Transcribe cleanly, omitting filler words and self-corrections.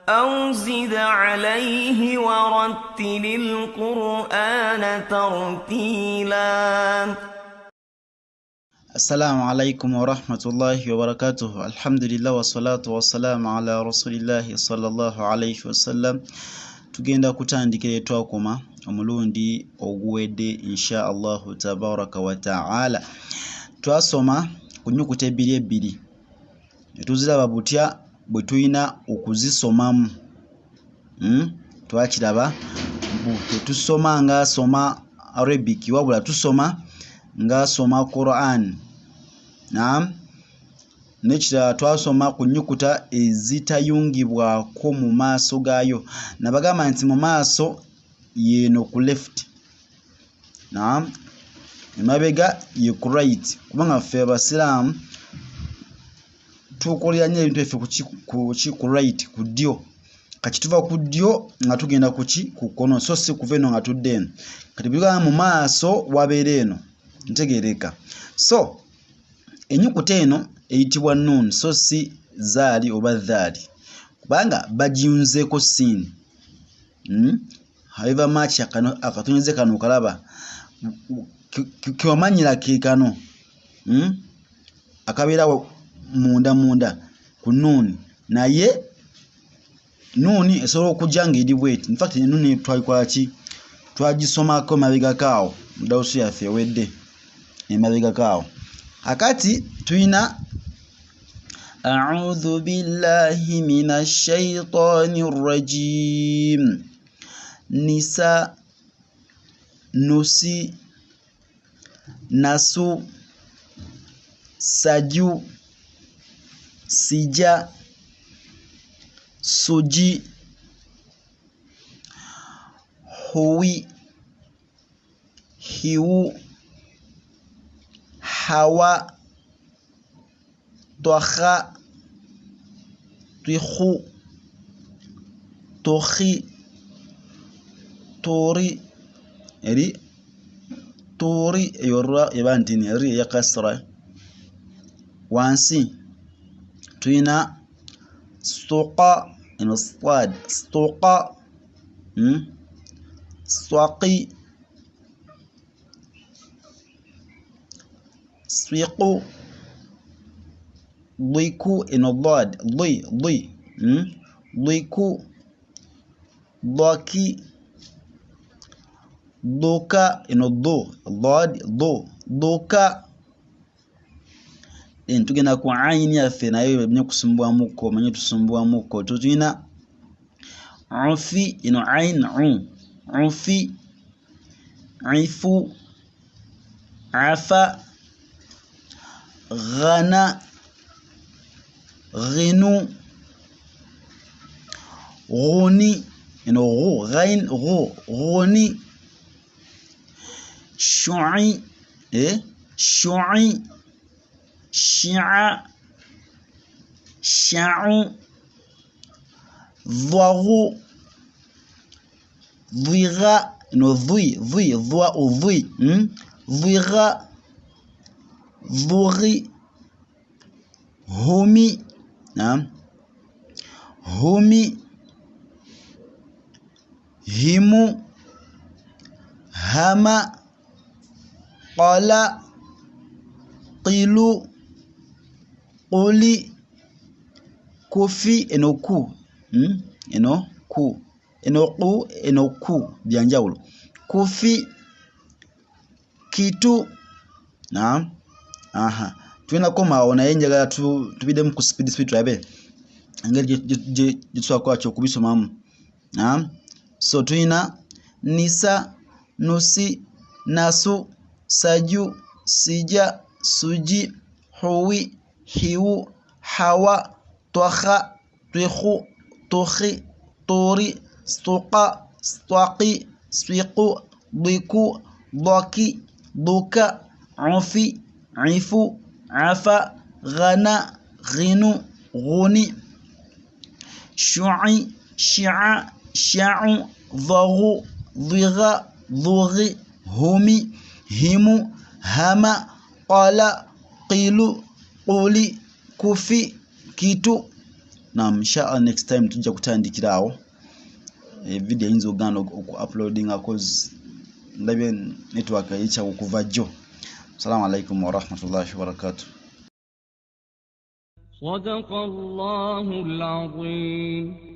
أو زد عليه ورتل القرآن ترتيلا. السلام عليكم ورحمة الله وبركاته. الحمد لله والصلاة والسلام على رسول الله صلى الله عليه وسلم. Tugenda kutandikira twakoma omulundi oguwedde insha Allahu tabaraka wa ta'ala. Twasoma ku nnyukuta ebbiri netuziraba butya bwe tulina okuzisomamu. Twakiraba tetusoma ng'asoma Arabic wabula tusoma ng'asoma Quran. Nekirala twasoma ku nnyukuta ezitayungibwako mu maaso gaayo. Nabagamba nti mu maaso yeno ku left. Emabega ye ku right. Kubanga ffe Abasiraamu tukolera nnyo ebintu effe ku right, ku ddyo. Kati tuva ku ddyo nga tugenda ku kkono, so si kuva eno nga tudde eno. Kati bigamba mu maaso wabeera eno. Ntegeereka. So ennyukuta eno eyitibwa nun, so si zaali oba dhaali, kubanga bagiyunzeeko siin. However much akatoneze kano kalaba kewamanyira ke kano akabeera munda ku nuuni, naye nuuni esobola okujja ng'eri bweti. In fact nuuni twagisomako emabega kaawo mu dawusu yaffe ewedde emabega kaawo. Akati tulina a'udhu billahi minash shaitanir rajim. Nisa, nusi, nasu, saju, sija, suji, huwi, hiwu, hawa, twaha, twihu, tohi, tori. Eri tori eyorwa eba ntini eri eya kasra. Wansi tuyina stuqa eno swad, stuqa, swaqi, swiqu, dhiku eno dhad, dhiku, dhaki, dhuka eno dhad, dhuka. Tugenda ku ayini yaffe nayo ebinye kusumbwamuko, manye tusumbwamuko. Tuyina ufi eno ain, ufi, ifu, afa, ghana, ghinu, ghuni eno ghu, ghain, ghu, ghuni, shu'i, shu'i, shi'a, sha'u, dhwahu, dhigha eno dhui, dhwa udhui, dhigha, dhughi, humi, humi, himu, hama, qala, qilu, quli, kufi eno ku, eno ku, eno ku, eno ku byanjawulo. Kufi, kitu. Tulina komaawo naye njagala tubiddemu ku speed tulabe engeri gye tusobola okubisomamu. So tulina nisa, nusi, nasu, saju, sija, suji, huwi, hiwu, hawa, twaha, twihu, tohi, tori, stuqa, stwaqi, swiqu, dhiku, dhaki, dhuka, ufi, ifu, afa, ghana, ghinu, ghuni, shu'i, shi'a, sha'u, dhaghu, dhigha, dhughi, humi, himu, hama, qala, qilu, quli, kufi, kitu, Naam, inshallah next time tujja kutandikirawo video yinza ogana oku-uploadinga cause ndabye network yicha okuva jjo. Assalamu alaikum wa rahmatullahi wa barakatuh. صدق الله العظيم.